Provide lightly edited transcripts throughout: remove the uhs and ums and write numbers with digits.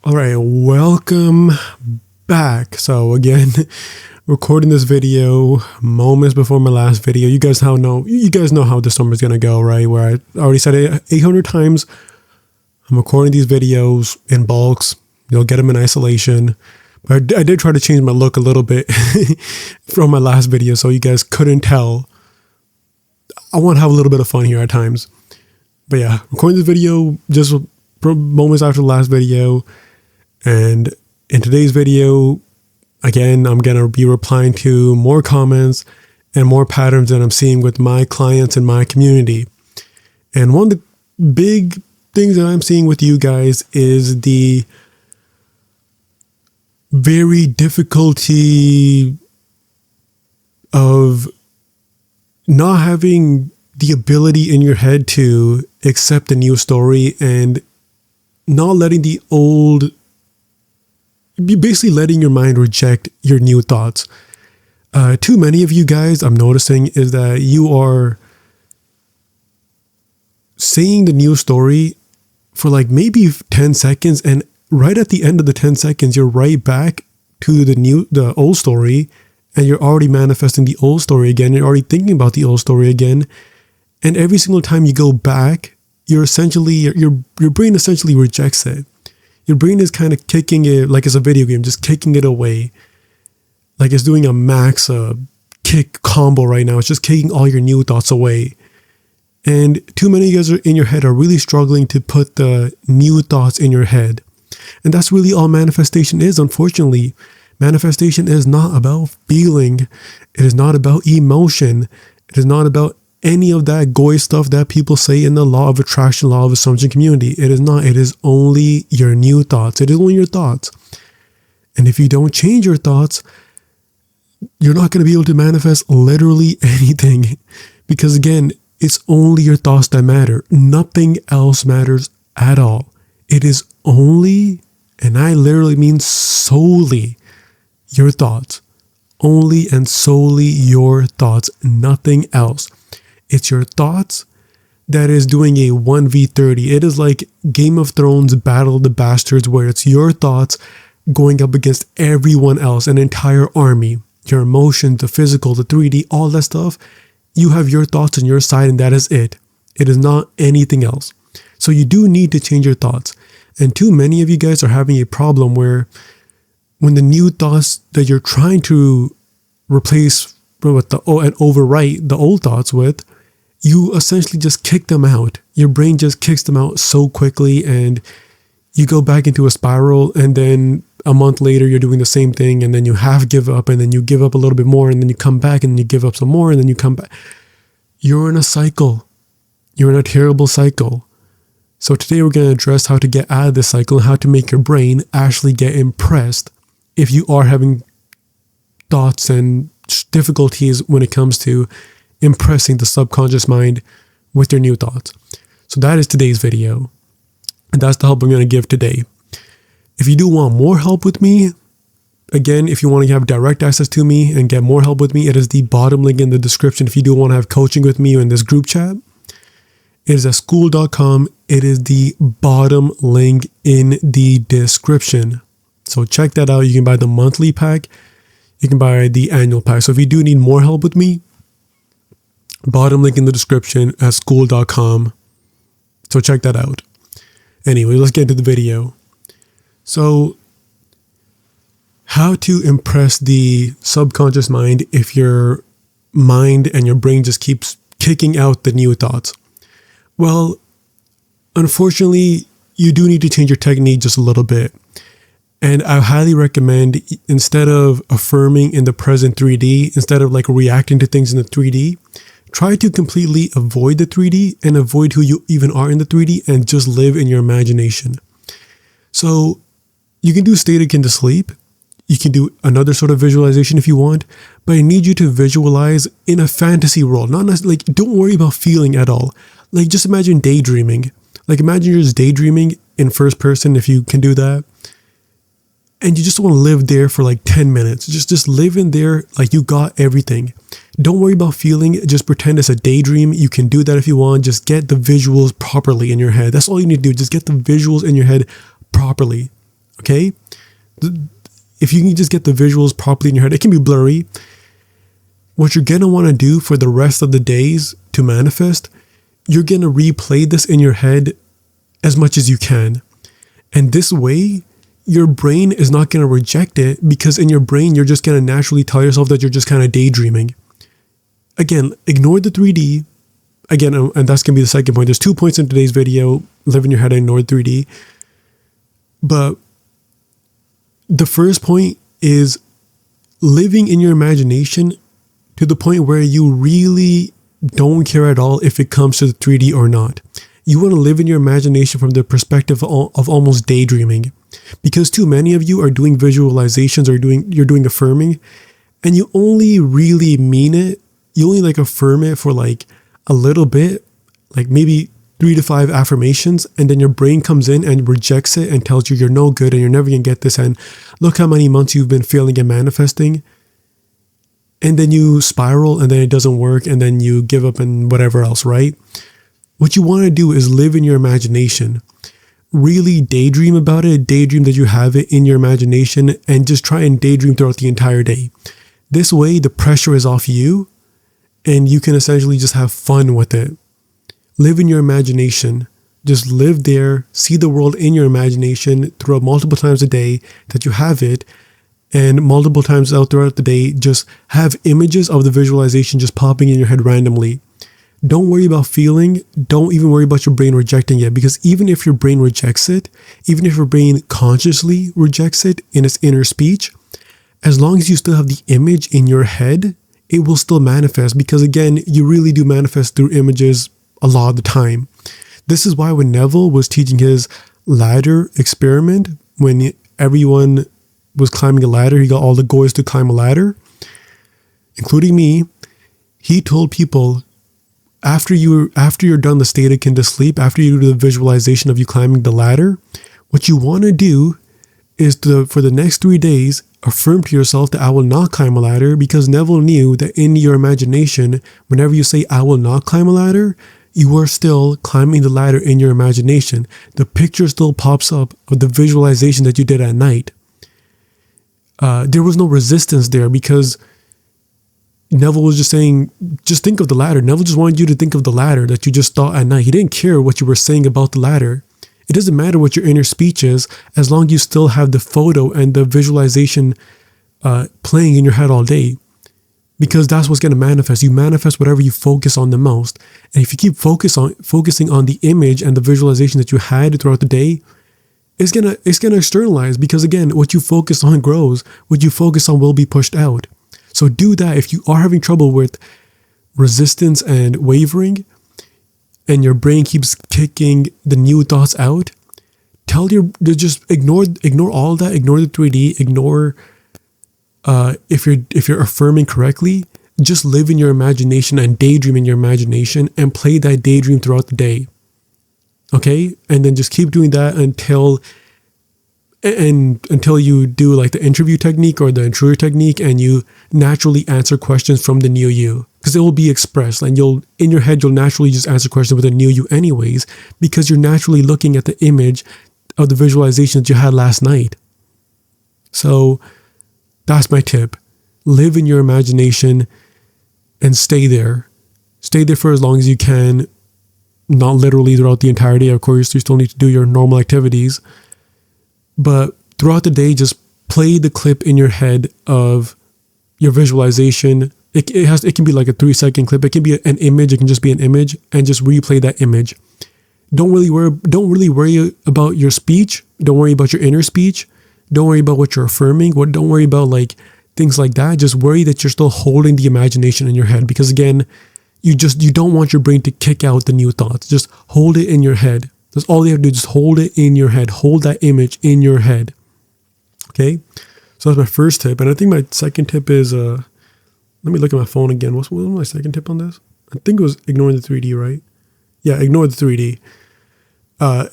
All right, welcome back. So again, recording this video moments before my last video. You guys know how this summer is gonna go, right? Where I already said it 800 times. I'm recording these videos in bulks. You'll get them in isolation. But I did try to change my look a little bit from my last video, so you guys couldn't tell. I want to have a little bit of fun here at times. But yeah, recording this video just moments after the last video. And in today's video, again, I'm going to be replying to more comments and more patterns that I'm seeing with my clients in my community. And one of the big things that I'm seeing with you guys is the very difficulty of not having the ability in your head to accept a new story and not letting the old, basically letting your mind reject your new thoughts. Too many of you guys, I'm noticing, is that you are saying the new story for like maybe 10 seconds, and right at the end of the 10 seconds, you're right back to the old story, and you're already manifesting the old story again. You're already thinking about the old story again. And every single time you go back, your brain essentially rejects it. Your brain is kind of kicking it like it's a video game, just kicking it away. Like it's doing a max kick combo right now. It's just kicking all your new thoughts away. And too many of you guys in your head are really struggling to put the new thoughts in your head. And that's really all manifestation is, unfortunately. Manifestation is not about feeling. It is not about emotion. It is not about any of that goy stuff that people say in the law of attraction, law of assumption community. It is not. It is only your new thoughts. It is only your thoughts. And if you don't change your thoughts, you're not going to be able to manifest literally anything. Because again, it's only your thoughts that matter. Nothing else matters at all. It is only, and I literally mean solely, your thoughts. Only and solely your thoughts. Nothing else. It's your thoughts that is doing a 1v30. It is like Game of Thrones Battle of the Bastards, where it's your thoughts going up against everyone else, an entire army. Your emotions, the physical, the 3D, all that stuff. You have your thoughts on your side, and that is it. It is not anything else. So you do need to change your thoughts. And too many of you guys are having a problem where when the new thoughts that you're trying to replace with and overwrite the old thoughts with, you essentially just kick them out. Your brain just kicks them out so quickly, and you go back into a spiral, and then a month later you're doing the same thing, and then you half give up, and then you give up a little bit more, and then you come back, and then you give up some more, and then you come back. You're in a cycle. You're in a terrible cycle. So today we're going to address how to get out of this cycle and how to make your brain actually get impressed if you are having thoughts and difficulties when it comes to impressing the subconscious mind with your new thoughts. So that is today's video. And that's the help I'm going to give today. If you do want more help with me, again, if you want to have direct access to me and get more help with me, it is the bottom link in the description. If you do want to have coaching with me in this group chat, it is at school.com. It is the bottom link in the description. So check that out. You can buy the monthly pack. You can buy the annual pack. So if you do need more help with me, bottom link in the description at school.com. So check that out. Anyway, let's get into the video. So how to impress the subconscious mind if your mind and your brain just keeps kicking out the new thoughts? Well, unfortunately, you do need to change your technique just a little bit. And I highly recommend, instead of affirming in the present 3D, instead of like reacting to things in the 3D, try to completely avoid the 3D and avoid who you even are in the 3D and just live in your imagination. So you can do state akin to sleep. You can do another sort of visualization if you want, but I need you to visualize in a fantasy world. Not necessarily, like, don't worry about feeling at all. Like, just imagine daydreaming. Like, imagine you're just daydreaming in first person if you can do that. And you just want to live there for like 10 minutes. Just live in there like you got everything. Don't worry about feeling. Just pretend it's a daydream. You can do that if you want. Just get the visuals properly in your head. That's all you need to do. Just get the visuals in your head properly. Okay? If you can just get the visuals properly in your head, it can be blurry. What you're going to want to do for the rest of the days to manifest, you're going to replay this in your head as much as you can. And this way, your brain is not going to reject it, because in your brain, you're just going to naturally tell yourself that you're just kind of daydreaming. Again, ignore the 3D. Again, and that's going to be the second point. There's 2 points in today's video: live in your head and ignore 3D. But the first point is living in your imagination to the point where you really don't care at all if it comes to the 3D or not. You want to live in your imagination from the perspective of almost daydreaming, because too many of you are doing visualizations or you're doing affirming, and you only really mean it. You only like affirm it for like a little bit, like maybe 3 to 5 affirmations, and then your brain comes in and rejects it and tells you you're no good and you're never going to get this, and look how many months you've been failing at manifesting. And then you spiral, and then it doesn't work, and then you give up and whatever else, right? What you want to do is live in your imagination. Really daydream about it, daydream that you have it in your imagination, and just try and daydream throughout the entire day. This way, the pressure is off you, and you can essentially just have fun with it. Live in your imagination. Just live there, see the world in your imagination throughout multiple times a day that you have it, and multiple times out throughout the day, just have images of the visualization just popping in your head randomly. Don't worry about feeling. Don't even worry about your brain rejecting it, because even if your brain rejects it, even if your brain consciously rejects it in its inner speech, as long as you still have the image in your head, it will still manifest, because again, you really do manifest through images a lot of the time. This is why when Neville was teaching his ladder experiment, when everyone was climbing a ladder, he got all the goys to climb a ladder, including me. He told people, after you're done the state akin to sleep, after you do the visualization of you climbing the ladder, what you want to do is for the next 3 days, affirm to yourself that I will not climb a ladder, because Neville knew that in your imagination, whenever you say I will not climb a ladder, you are still climbing the ladder in your imagination. The picture still pops up of the visualization that you did at night. There was no resistance there, because Neville was just saying, just think of the ladder. Neville just wanted you to think of the ladder that you just thought at night. He didn't care what you were saying about the ladder. It doesn't matter what your inner speech is, as long as you still have the photo and the visualization playing in your head all day, because that's what's going to manifest. You manifest whatever you focus on the most. And if you keep focusing on the image and the visualization that you had throughout the day, it's gonna externalize, because again, what you focus on grows. What you focus on will be pushed out. So do that. If you are having trouble with resistance and wavering, and your brain keeps kicking the new thoughts out, just ignore all that. Ignore the 3D. Ignore if you're affirming correctly. Just live in your imagination and daydream in your imagination, and play that daydream throughout the day. Okay, and then just keep doing that until you do like the interview technique or the intruder technique, and you naturally answer questions from the new you, because it will be expressed, and in your head you'll naturally just answer questions with the new you anyways, because you're naturally looking at the image of the visualization that you had last night. So that's my tip. Live in your imagination and stay there. Stay there for as long as you can. Not literally throughout the entire day. Of course, you still need to do your normal activities. But throughout the day, just play the clip in your head of your visualization. It can be like a 3-second clip. It can be an image. It can just be an image, and just replay that image. Don't really worry about your speech. Don't worry about your inner speech. Don't worry about what you're affirming. Don't worry about like things like that. Just worry that you're still holding the imagination in your head, because again, you don't want your brain to kick out the new thoughts. Just hold it in your head. That's all you have to do. Just hold it in your head. Hold that image in your head. Okay? So that's my first tip. And I think my second tip is, let me look at my phone again. What was my second tip on this? I think it was ignoring the 3D, right? Yeah, ignore the 3D.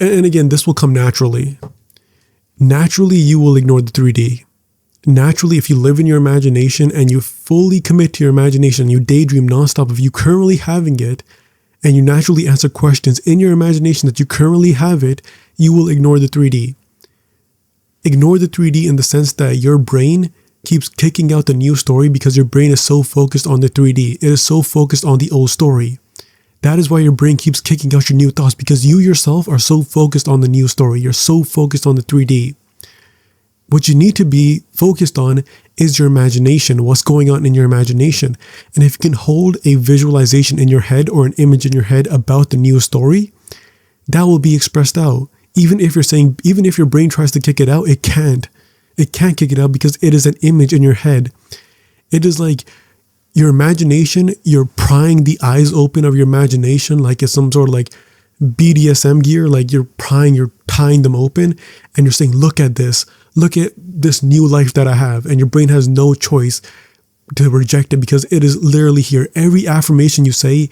And again, this will come naturally. Naturally, you will ignore the 3D. Naturally, if you live in your imagination and you fully commit to your imagination, you daydream nonstop of you currently having it, and you naturally answer questions in your imagination that you currently have it, you will ignore the 3D. Ignore the 3D in the sense that your brain keeps kicking out the new story because your brain is so focused on the 3D. It is so focused on the old story. That is why your brain keeps kicking out your new thoughts, because you yourself are so focused on the new story. You're so focused on the 3D. What you need to be focused on is your imagination, what's going on in your imagination. And if you can hold a visualization in your head or an image in your head about the new story, that will be expressed out. Even if your brain tries to kick it out, it can't. It can't kick it out because it is an image in your head. It is like your imagination, you're prying the eyes open of your imagination like it's some sort of like BDSM gear, like you're tying them open and you're saying, look at this new life that I have. And your brain has no choice to reject it because it is literally here. Every affirmation you say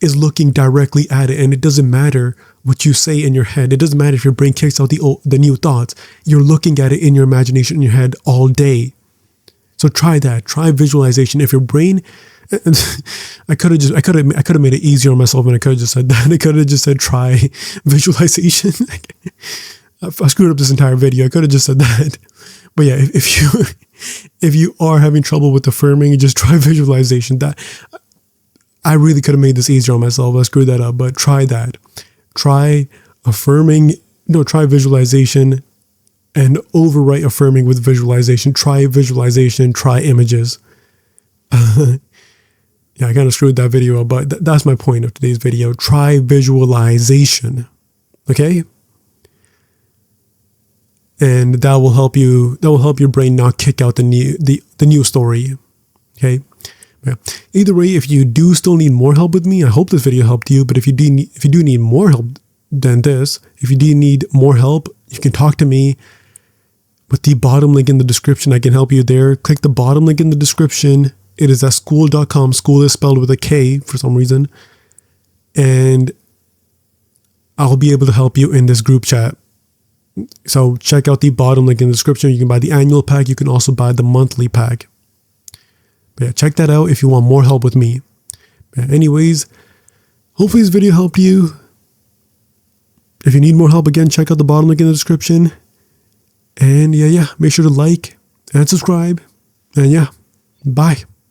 is looking directly at it, and it doesn't matter what you say in your head. It doesn't matter if your brain kicks out the new thoughts. You're looking at it in your imagination in your head all day. So try that. Try visualization. If your brain, I could have made it easier on myself, and I could have just said that. I could have just said try visualization. I screwed up this entire video. I could have just said that. But yeah, if you are having trouble with affirming, just try visualization. That I really could have made this easier on myself. I screwed that up, but try that. Try visualization and overwrite affirming with visualization. Try visualization, try images. Yeah, I kind of screwed that video up, but that's my point of today's video. Try visualization. Okay? And that will help you. That will help your brain not kick out the new story. Okay? Yeah. Either way, if you do still need more help with me, I hope this video helped you. But if you do need more help than this, if you do need more help, you can talk to me with the bottom link in the description. I can help you there. Click the bottom link in the description. It is at skool.com. Skool is spelled with a K for some reason. And I'll be able to help you in this group chat. So check out the bottom link in the description. You can buy the annual pack. You can also buy the monthly pack. But yeah, check that out if you want more help with me. But anyways, hopefully this video helped you. If you need more help, again, check out the bottom link in the description. And yeah, make sure to like and subscribe. And yeah, bye.